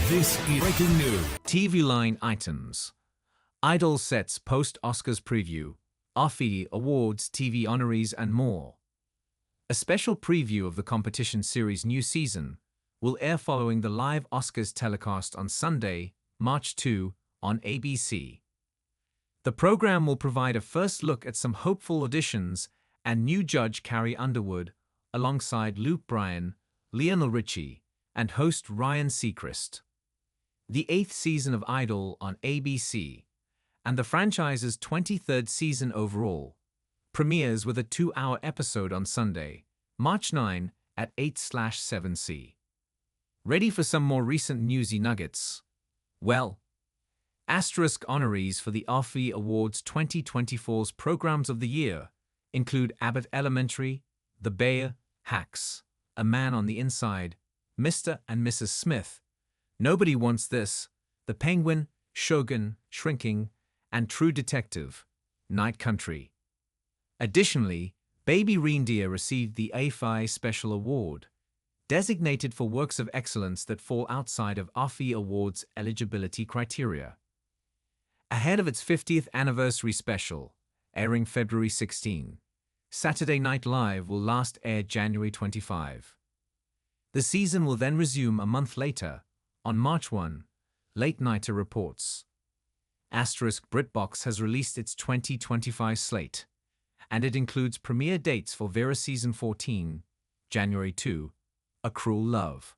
This is breaking news. TVLine items. Idol sets post-Oscars preview, AFI Awards, TV Honorees and more. A special preview of the competition series' new season will air following the live Oscars telecast on Sunday, March 2, on ABC. The program will provide a first look at some hopeful auditions and new judge Carrie Underwood, alongside Luke Bryan, Lionel Richie, and host Ryan Seacrest. The 8th season of Idol on ABC, and the franchise's 23rd season overall, premieres with a 2-hour episode on Sunday, March 9 at 8/7C. Ready for some more recent newsy nuggets? Well, Honorees for the AFI Awards 2024's Programs of the Year include Abbott Elementary, The Bear, Hacks, A Man on the Inside, Mr. and Mrs. Smith, Nobody Wants This, The Penguin, Shōgun, Shrinking, and True Detective, Night Country. Additionally, Baby Reindeer received the AFI Special Award, designated for works of excellence that fall outside of AFI Awards eligibility criteria. Ahead of its 50th anniversary special, airing February 16, Saturday Night Live will last air January 25. The season will then resume a month later, on March 1, Late Nighter reports. BritBox has released its 2025 slate, and it includes premiere dates for Vera Season 14, January 2, A Cruel Love,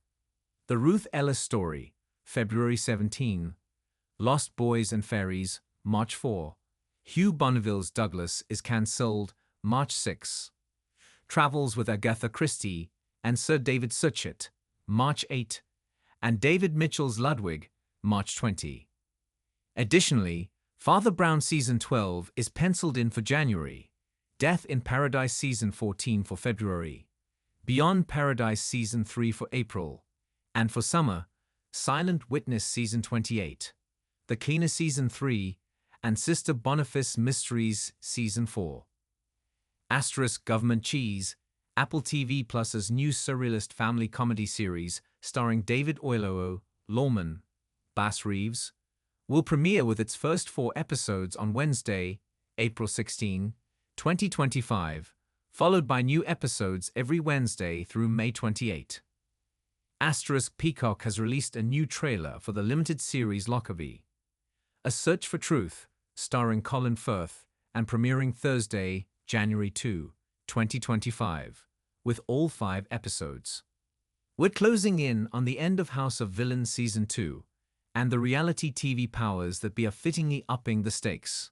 The Ruth Ellis Story, February 17, Lost Boys and Fairies, March 4, Hugh Bonneville's Douglas is cancelled, March 6, Travels with Agatha Christie and Sir David Suchet, March 8, and David Mitchell's Ludwig, March 20. Additionally, Father Brown Season 12 is penciled in for January, Death in Paradise Season 14 for February, Beyond Paradise Season 3 for April, and for summer, Silent Witness Season 28, The Cleaner Season 3, and Sister Boniface Mysteries Season 4. Government Cheese, Apple TV Plus's new surrealist family comedy series starring David Oyelowo, Lawman, Bass Reeves, will premiere with its first 4 episodes on Wednesday, April 16, 2025, followed by new episodes every Wednesday through May 28. Peacock has released a new trailer for the limited series Lockerbie, A Search for Truth, starring Colin Firth, and premiering Thursday, January 2, 2025, with all 5 episodes. We're closing in on the end of House of Villains Season 2, and the reality TV powers that be are fittingly upping the stakes.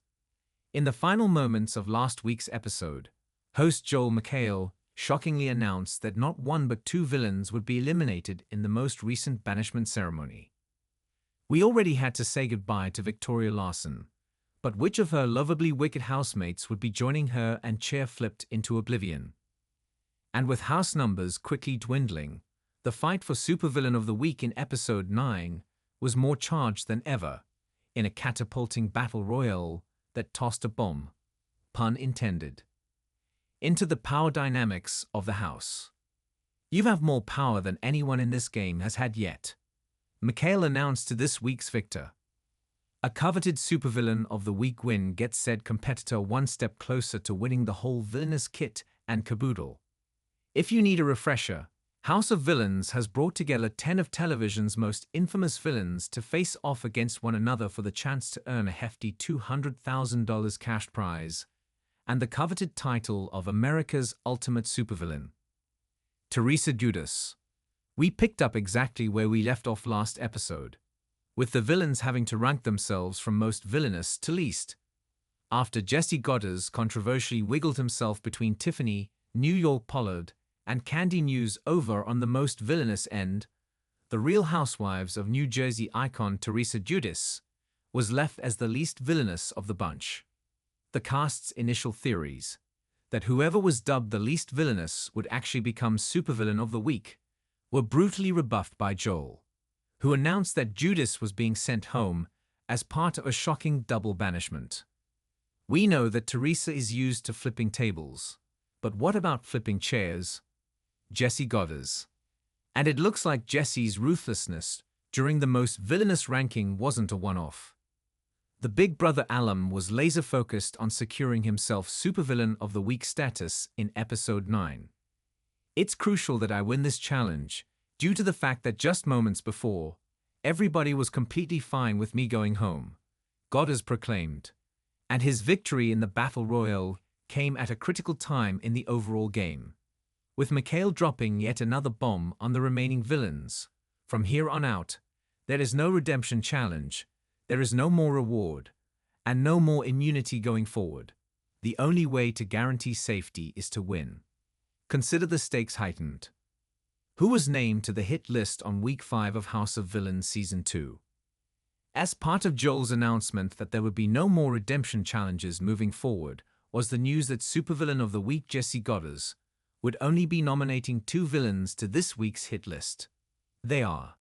In the final moments of last week's episode, host Joel McHale shockingly announced that not 1 but 2 villains would be eliminated in the most recent banishment ceremony. We already had to say goodbye to Victoria Larson, but which of her lovably wicked housemates would be joining her and chair flipped into oblivion? And with house numbers quickly dwindling, the fight for Supervillain of the Week in Episode 9 was more charged than ever, in a catapulting battle royale that tossed a bomb, pun intended, into the power dynamics of the house. You have more power than anyone in this game has had yet, McHale announced to this week's victor. A coveted Supervillain of the Week win gets said competitor one step closer to winning the whole villainous kit and caboodle. If you need a refresher, House of Villains has brought together 10 of television's most infamous villains to face off against one another for the chance to earn a hefty $200,000 cash prize and the coveted title of America's Ultimate Supervillain. Teresa Giudice. We picked up exactly where we left off last episode, with the villains having to rank themselves from most villainous to least. After Jesse Goddard controversially wiggled himself between Tiffany, New York Pollard, and Candy News over on the most villainous end, the Real Housewives of New Jersey icon Teresa Giudice was left as the least villainous of the bunch. The cast's initial theories, that whoever was dubbed the least villainous would actually become Supervillain of the Week, were brutally rebuffed by Joel, who announced that Giudice was being sent home as part of a shocking double banishment. We know that Teresa is used to flipping tables, but what about flipping chairs? Jesse Goddard. And it looks like Jesse's ruthlessness during the most villainous ranking wasn't a one-off. The Big Brother alum was laser-focused on securing himself Supervillain of the Week status in Episode 9. It's crucial that I win this challenge, due to the fact that just moments before, everybody was completely fine with me going home, God has proclaimed. And his victory in the Battle Royale came at a critical time in the overall game, with Mikhail dropping yet another bomb on the remaining villains. From here on out, there is no redemption challenge, there is no more reward, and no more immunity going forward. The only way to guarantee safety is to win. Consider the stakes heightened. Who was named to the hit list on Week 5 of House of Villains Season 2? As part of Joel's announcement that there would be no more redemption challenges moving forward, was the news that Supervillain of the Week Jesse Goddard would only be nominating 2 villains to this week's hit list. They are